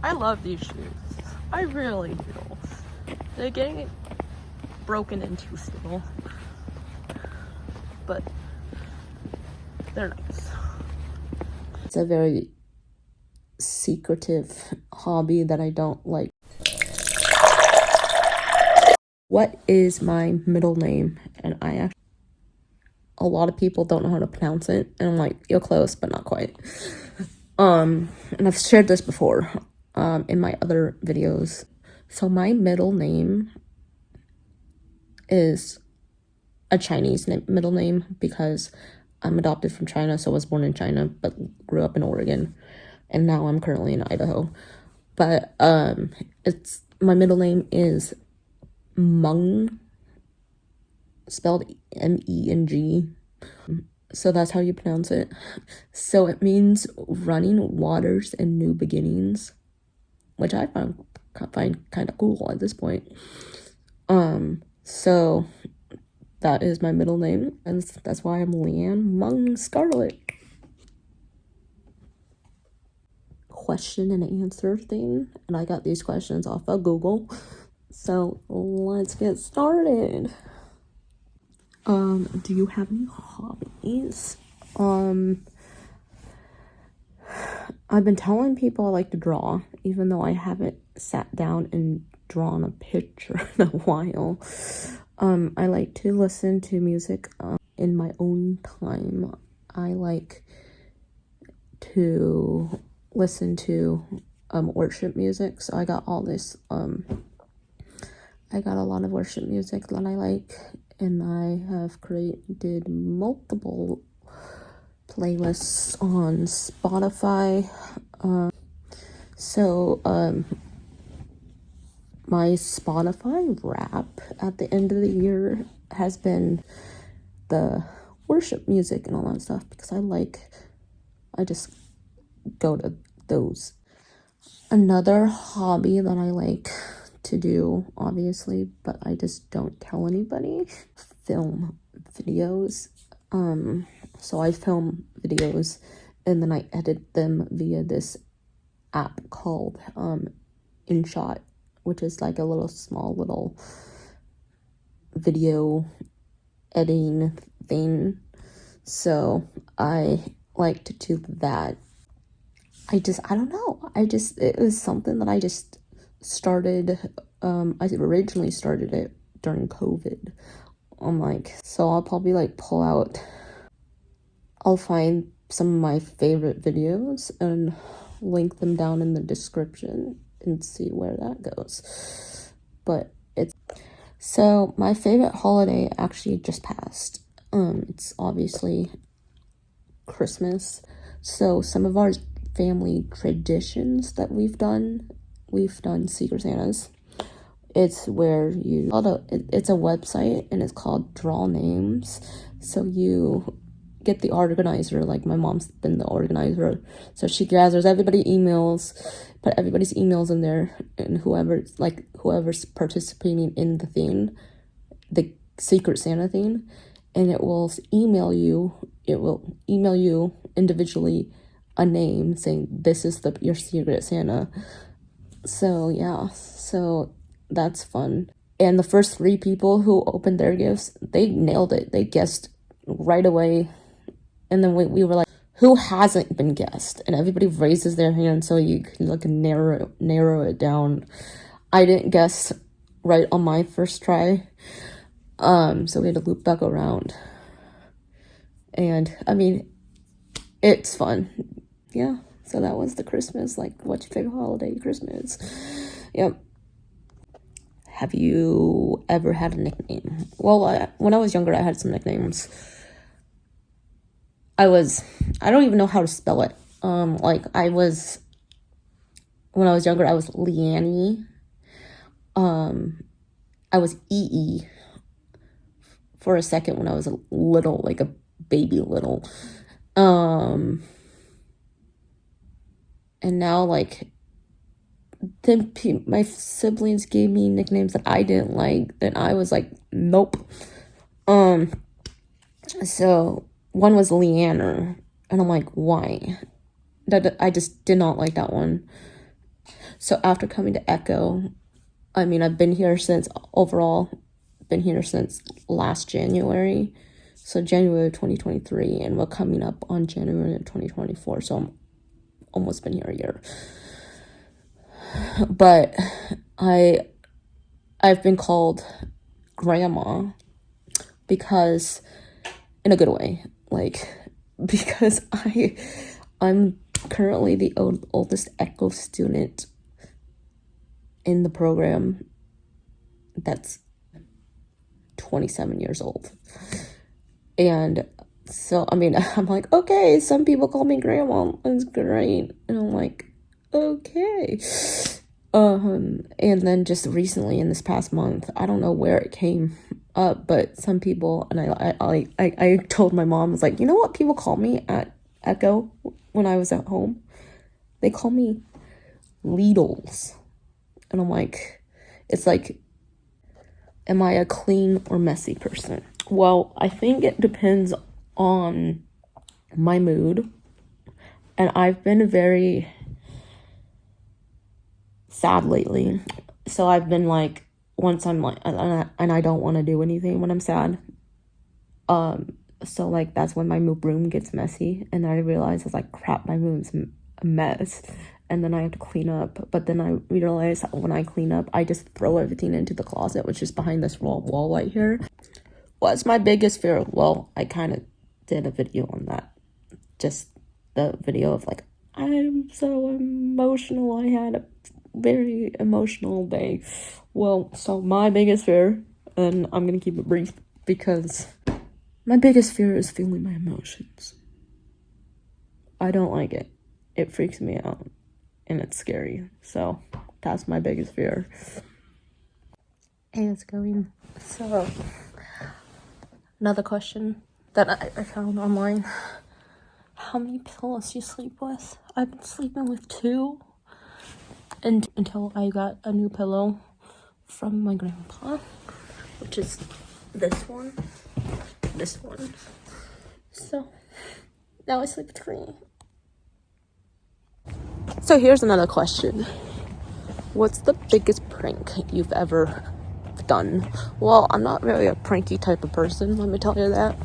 I love these shoes. I really do. They're getting broken into still, but they're nice. It's a very secretive hobby that I don't like. What is my middle name? And a lot of people don't know how to pronounce it, and I'm like, you're close, but not quite. And I've shared this before, in my other videos. So my middle name is a Chinese middle name because I'm adopted from China, so I was born in China, but grew up in Oregon, and now I'm currently in Idaho. But it's my middle name is Meng, spelled M-E-N-G. So that's how you pronounce it. So it means running waters and new beginnings, which I find kind of cool at this point. So that is my middle name, and that's why I'm Leanne Meng Scarlett. Question and answer thing, and I got these questions off of Google. So let's get started. Do you have any hobbies? I've been telling people I like to draw, even though I haven't sat down and drawn a picture in a while. I like to listen to music in my own time. I like to listen to worship music. So I got all this I got a lot of worship music that I like, and I have created multiple playlists on Spotify. My Spotify wrap at the end of the year has been the worship music and all that stuff, because I just go to those. Another hobby that I like to do, obviously, but I just don't tell anybody, film videos. So I film videos and then I edit them via this app called InShot, which is like a small little video editing thing. So I like to do that. I don't know. It was something that I just started. I originally started it during COVID. So I'll probably I'll find some of my favorite videos and link them down in the description and see where that goes. So my favorite holiday actually just passed. It's obviously Christmas. So some of our family traditions that we've done Secret Santas. It's where it's a website, and it's called Draw Names. So you get the organizer, like my mom's been the organizer, so she gathers everybody's emails, put everybody's emails in there, and whoever's participating in the Secret Santa thing, and it will email you individually a name saying this is your Secret Santa. So yeah, so that's fun. And the first 3 people who opened their gifts, they nailed it. They guessed right away. And then we were like, who hasn't been guessed? And everybody raises their hand so you can narrow it down. I didn't guess right on my first try. So we had to loop back around. And I mean, it's fun. Yeah. So that was the Christmas, what's your favorite holiday? Christmas. Yep. Have you ever had a nickname? Well, when I was younger, I had some nicknames. I don't even know how to spell it. When I was younger, I was Leanne. I was EE for a second when I was a little, like a baby little. And now, then my siblings gave me nicknames that I didn't like. Then I was like, nope. So one was Leanne, and I'm like, why? I just did not like that one. So after coming to Echo, I mean, I've been here since last January. So January of 2023, and we're coming up on January of 2024. So I'm almost been here a year. But I've been called grandma because, in a good way, like, because I'm currently the oldest Echo student in the program that's 27 years old. And so, I mean, I'm like, okay, some people call me grandma. That's great. And I'm like, okay. And then just recently in this past month, I don't know where it came up, but some people, and I told my mom, I was like, you know what people call me at Echo when I was at home? They call me Leadles. And I'm like, it's like, am I a clean or messy person? Well, I think it depends on my mood. And I've been very sad lately. So I've been like, once I'm like, and I don't want to do anything when I'm sad. So like, that's when my room gets messy. And I realize it's like, crap, my room's a mess. And then I have to clean up. But then I realize that when I clean up, I just throw everything into the closet, which is behind this wall right here. What's my biggest fear? Well, I kind of did a video on that. Just the video of like, I'm so emotional. I had a very emotional day. Well, so my biggest fear, and I'm going to keep it brief because my biggest fear is feeling my emotions. I don't like it. It freaks me out. And it's scary. So that's my biggest fear. Hey, it's going. So another question that I found online. How many pillows do you sleep with? I've been sleeping with 2. And until I got a new pillow from my grandpa. Which is this one. This one. So now I sleep with 3. So here's another question. What's the biggest prank you've ever done? Well, I'm not really a pranky type of person, let me tell you that.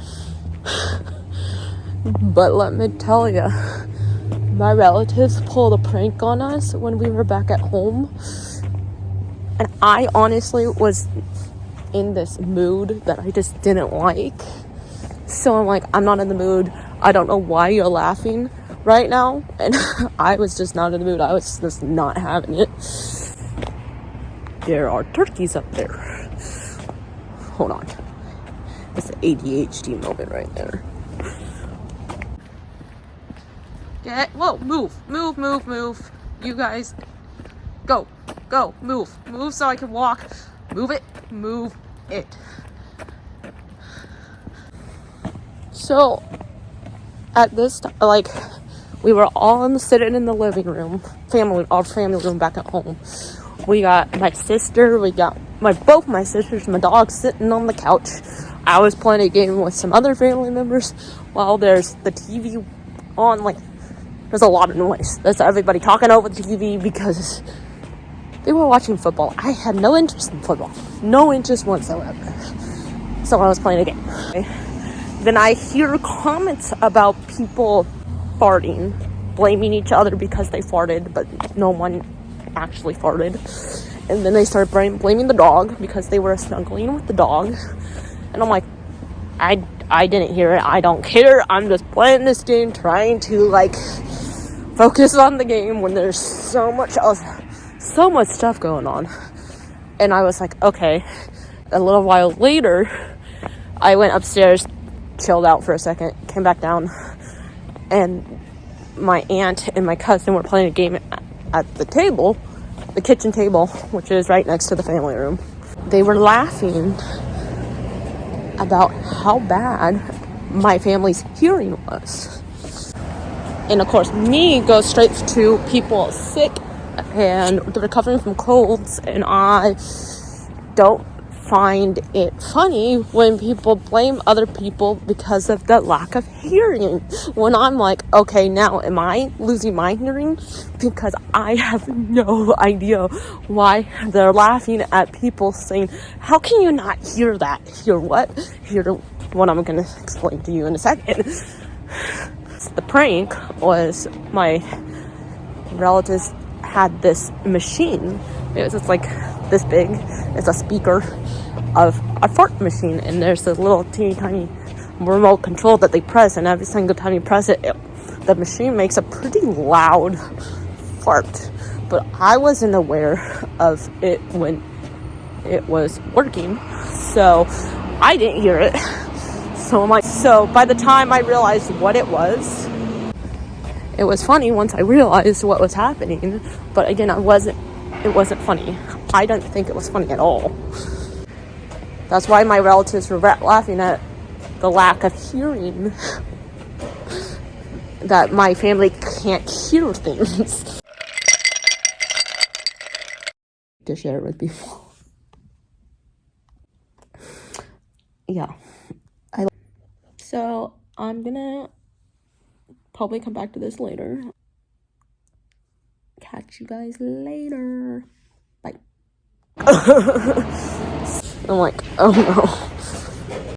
But let me tell you, my relatives pulled a prank on us when we were back at home. And I honestly was in this mood that I just didn't like. So I'm like, I'm not in the mood. I don't know why you're laughing right now. And I was just not in the mood. I was just not having it. There are turkeys up there. Hold on. It's an ADHD moment right there. Whoa, move. You guys, go, move so I can walk. Move it. So, at this time, like, we were all sitting in the living room, our family room back at home. We got my sister, we got both my sisters, my dog sitting on the couch. I was playing a game with some other family members while there's the TV on. Like, there's a lot of noise. There's everybody talking over the TV because they were watching football. I had no interest in football. No interest whatsoever. So I was playing a game. Then I hear comments about people farting, blaming each other because they farted, but no one actually farted. And then they started blaming the dog because they were snuggling with the dog. And I'm like, I didn't hear it. I don't care. I'm just playing this game, trying to like focus on the game when there's so much stuff going on. And I was like, okay. A little while later, I went upstairs, chilled out for a second, came back down, and my aunt and my cousin were playing a game at the table, the kitchen table, which is right next to the family room. They were laughing about how bad my family's hearing was. And of course, me goes straight to people sick and recovering from colds, and I don't find it funny when people blame other people because of the lack of hearing. When I'm like, okay, now am I losing my hearing? Because I have no idea why they're laughing at people saying, how can you not hear that? Hear what? Hear what I'm going to explain to you in a second. The prank was my relatives had this machine. It was like this big. It's a speaker of a fart machine, and there's this little teeny tiny remote control that they press, and every single time you press it, the machine makes a pretty loud fart. But I wasn't aware of it when it was working, so I didn't hear it. So by the time I realized what it was funny once I realized what was happening. But again, it wasn't funny. I didn't think it was funny at all. That's why my relatives were laughing at the lack of hearing. That my family can't hear things. To share it with people. Yeah. So I'm gonna probably come back to this later. Catch you guys later. Bye. I'm like, oh no.